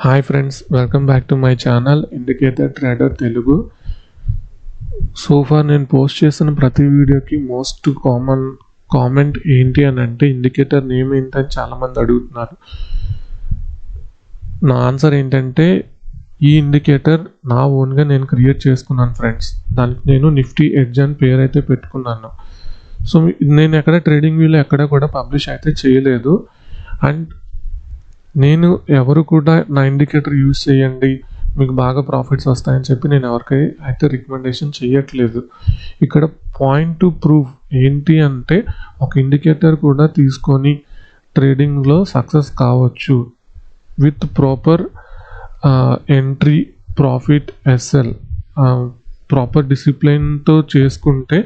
Hi friends, welcome back to my channel indicator trader Telugu. So far నేను post చేసిన ప్రతి వీడియోకి మోస్ట్ కామన్ కామెంట్ ఏంటి అని అంటే ఇండికేటర్ నేమ్ ఏంటని చాలామంది అడుగుతున్నారు. నా ఆన్సర్ ఏంటంటే ఈ ఇండికేటర్ నా ఓన్గా నేను క్రియేట్ చేసుకున్నాను ఫ్రెండ్స్. దానికి నేను నిఫ్టీ ఎడ్జ్ అని పేరు అయితే పెట్టుకున్నాను. సో నేను ఎక్కడ ట్రేడింగ్ వ్యూలో ఎక్కడ కూడా పబ్లిష్ అయితే చేయలేదు. అండ్ నేను ఎవరు కూడా నా ఇండికేటర్ యూజ్ చేయండి, మీకు బాగా ప్రాఫిట్స్ వస్తాయని చెప్పి నేను ఎవరికి అయితే రికమెండేషన్ చేయట్లేదు. ఇక్కడ పాయింట్ టు ప్రూవ్ ఏంటి అంటే ఒక ఇండికేటర్ కూడా తీసుకొని ట్రేడింగ్లో సక్సెస్ కావచ్చు with proper entry, profit, SL, proper డిసిప్లిన్తో చేసుకుంటే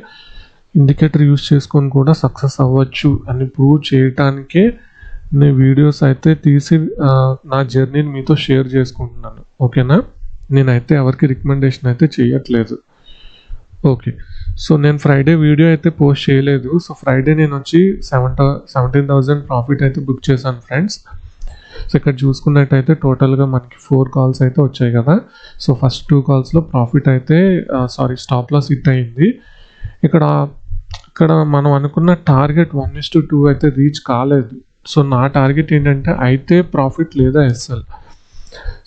ఇండికేటర్ యూజ్ చేసుకొని కూడా సక్సెస్ అవ్వచ్చు అని ప్రూవ్ చేయటానికే నేను వీడియోస్ అయితే తీసి నా జర్నీని మీతో షేర్ చేసుకుంటున్నాను. ఓకేనా? నేనైతే ఎవరికి రికమెండేషన్ అయితే చేయట్లేదు. ఓకే, సో నేను ఫ్రైడే వీడియో అయితే పోస్ట్ చేయలేదు. సో ఫ్రైడే నేను వచ్చి 17,000 ప్రాఫిట్ అయితే బుక్ చేశాను ఫ్రెండ్స్. సో ఇక్కడ చూసుకున్నట్టయితే టోటల్గా మనకి 4 కాల్స్ అయితే వచ్చాయి కదా. సో ఫస్ట్ 2 కాల్స్లో ప్రాఫిట్ అయితే స్టాప్ లాస్ హిట్ అయింది. ఇక్కడ మనం అనుకున్న టార్గెట్ 1:2 అయితే రీచ్ కాలేదు. సో నా టార్గెట్ ఏంటంటే అయితే ప్రాఫిట్ లేదా ఎస్ఎల్.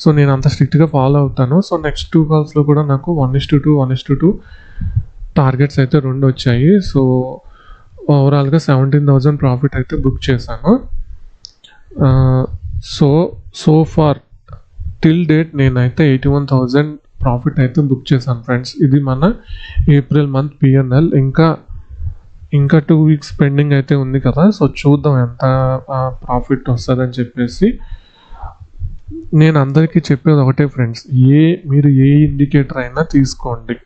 సో నేను అంత స్ట్రిక్ట్గా ఫాలో అవుతాను. సో నెక్స్ట్ 2 కాల్స్లో కూడా నాకు 1:2 టార్గెట్స్ అయితే 2 వచ్చాయి. సో ఓవరాల్గా 17,000 ప్రాఫిట్ అయితే బుక్ చేశాను. సో ఫార్ టిల్ డేట్ నేనైతే 81,000 ప్రాఫిట్ అయితే బుక్ చేశాను ఫ్రెండ్స్. ఇది మన ఏప్రిల్ మంత్ పిఎన్ఎల్. ఇంకా 2 వీక్స్ పెండింగ్ అయితే ఉంది కదా. సో చూద్దాం ఎంత ప్రాఫిట్ వస్తుందని చెప్పేసి. నేను అందరికీ చెప్పేది ఒకటే ఫ్రెండ్స్, మీరు ఏ ఇండికేటర్ అయినా తీసుకోండి,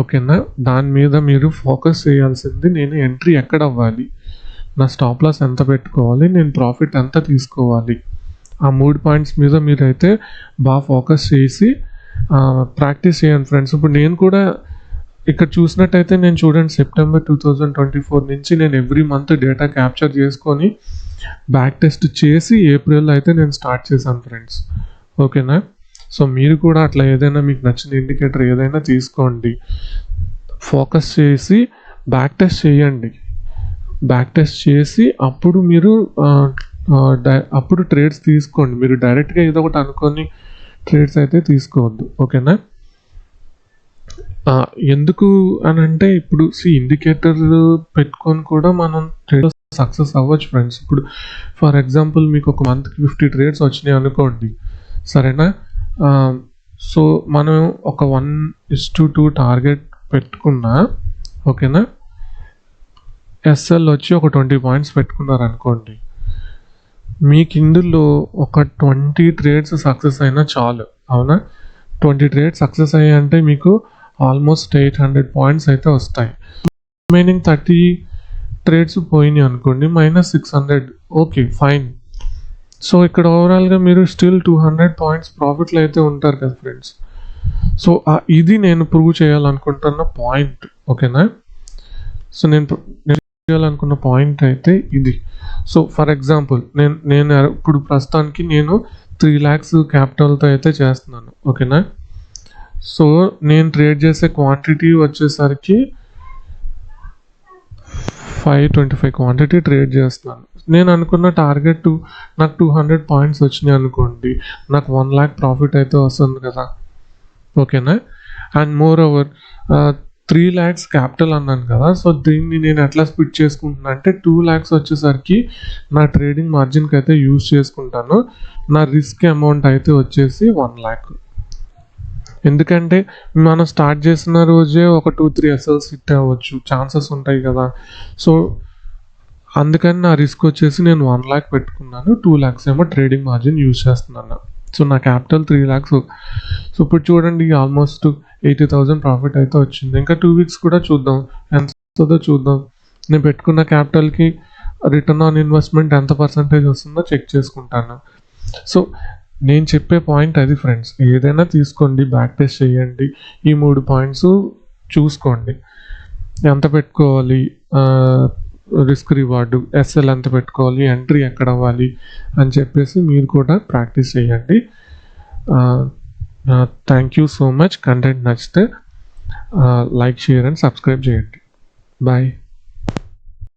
ఓకేనా? దాని మీద మీరు ఫోకస్ చేయాల్సింది నేను ఎంట్రీ ఎక్కడ అవ్వాలి, నా స్టాప్ లాస్ ఎంత పెట్టుకోవాలి, నేను ప్రాఫిట్ ఎంత తీసుకోవాలి, ఆ 3 పాయింట్స్ మీద మీరైతే బాగా ఫోకస్ చేసి ప్రాక్టీస్ చేయండి ఫ్రెండ్స్. ఇప్పుడు నేను కూడా ఇక్కడ చూసినట్టయితే నేను చూడండి, సెప్టెంబర్ 2024 నుంచి నేను ఎవ్రీ మంత్ డేటా క్యాప్చర్ చేసుకొని బ్యాక్ టెస్ట్ చేసి ఏప్రిల్లో అయితే నేను స్టార్ట్ చేశాను ఫ్రెండ్స్. ఓకేనా? సో మీరు కూడా అట్లా ఏదైనా మీకు నచ్చిన ఇండికేటర్ ఏదైనా తీసుకోండి, ఫోకస్ చేసి బ్యాక్ టెస్ట్ చేయండి. బ్యాక్ టెస్ట్ చేసి అప్పుడు మీరు అప్పుడు ట్రేడ్స్ తీసుకోండి. మీరు డైరెక్ట్గా ఏదో ఒకటి అనుకొని ట్రేడ్స్ అయితే తీసుకోవద్దు. ఓకేనా? ఎందుకు అని అంటే ఇప్పుడు ఇండికేటర్ పెట్టుకొని కూడా మనం ట్రేడ్ సక్సెస్ అవ్వచ్చు ఫ్రెండ్స్. ఇప్పుడు ఫర్ ఎగ్జాంపుల్ మీకు ఒక మంత్కి 50 ట్రేడ్స్ వచ్చినాయి అనుకోండి, సరేనా? సో మనం ఒక 1:2 టార్గెట్ పెట్టుకున్నా, ఓకేనా? ఎస్ఎల్ వచ్చి ఒక 20 పాయింట్స్ పెట్టుకున్నారు అనుకోండి, మీకు ఇందులో ఒక 20 ట్రేడ్స్ సక్సెస్ అయినా చాలు. అవునా? 20 ట్రేడ్స్ సక్సెస్ అయ్యాయంటే మీకు ఆల్మోస్ట్ 800 పాయింట్స్ అయితే వస్తాయి. రిమైనింగ్ 30 ట్రేడ్స్ పోయినాయి అనుకోండి, -600. Okay, fine. సో ఇక్కడ ఓవరాల్గా మీరు స్టిల్ 200 పాయింట్స్ ప్రాఫిట్లో అయితే ఉంటారు కదా ఫ్రెండ్స్. సో ఇది నేను ప్రూవ్ చేయాలనుకుంటున్న పాయింట్. ఓకేనా? సో నేను చేయాలనుకున్న పాయింట్ అయితే ఇది. సో ఫర్ ఎగ్జాంపుల్ నేను ఇప్పుడు ప్రస్తుతానికి నేను 3 lakhs క్యాపిటల్తో అయితే చేస్తున్నాను. ఓకేనా? సో నేను ట్రేడ్ చేసే క్వాంటిటీ వచ్చేసరికి 525 క్వాంటిటీ ట్రేడ్ చేస్తున్నాను. నేను అనుకున్న టార్గెట్ నాకు 200 పాయింట్స్ వచ్చినాయి అనుకోండి, నాకు 1 lakh ప్రాఫిట్ అయితే వస్తుంది కదా. ఓకేనా? And more over 3 lakhs capital అన్నాను కదా. సో దీన్ని నేను ఎట్లా స్ప్లిట్ చేసుకుంటున్నా అంటే 2 lakhs వచ్చేసరికి నా ట్రేడింగ్ మార్జిన్కి అయితే యూజ్ చేసుకుంటాను. నా రిస్క్ అమౌంట్ అయితే వచ్చేసి 1 lakh. ఎందుకంటే మనం స్టార్ట్ చేసిన రోజే ఒక 2-3 ఎస్ఎల్స్ హిట్ అవ్వచ్చు, ఛాన్సెస్ ఉంటాయి కదా. సో అందుకని నా రిస్క్ వచ్చేసి నేను 1 lakh పెట్టుకున్నాను, 2 lakhs ఏమో ట్రేడింగ్ మార్జిన్ యూజ్ చేస్తున్నాను. సో నా క్యాపిటల్ 3 lakhs. సో ఇప్పుడు చూడండి, ఆల్మోస్ట్ 80,000 ప్రాఫిట్ అయితే వచ్చింది. ఇంకా 2 వీక్స్ కూడా చూద్దాం ఎంత వస్తుందో చూద్దాం. నేను పెట్టుకున్న క్యాపిటల్కి రిటర్న్ ఆన్ ఇన్వెస్ట్మెంట్ ఎంత పర్సంటేజ్ వస్తుందో చెక్ చేసుకుంటాను. సో నేను చెప్పే పాయింట్ అది ఫ్రెండ్స్, ఏదైనా తీసుకోండి, బ్యాక్ టెస్ట్ చేయండి, ఈ 3 పాయింట్స్ చూసుకోండి. ఎంత పెట్టుకోవాలి, రిస్క్ రివార్డు ఎస్ఎల్ ఎంత పెట్టుకోవాలి, ఎంట్రీ ఎక్కడ అవ్వాలి అని చెప్పేసి మీరు కూడా ప్రాక్టీస్ చేయండి. Thank you so much. Content నచ్చితే లైక్, షేర్ అండ్ సబ్స్క్రైబ్ చేయండి. బాయ్.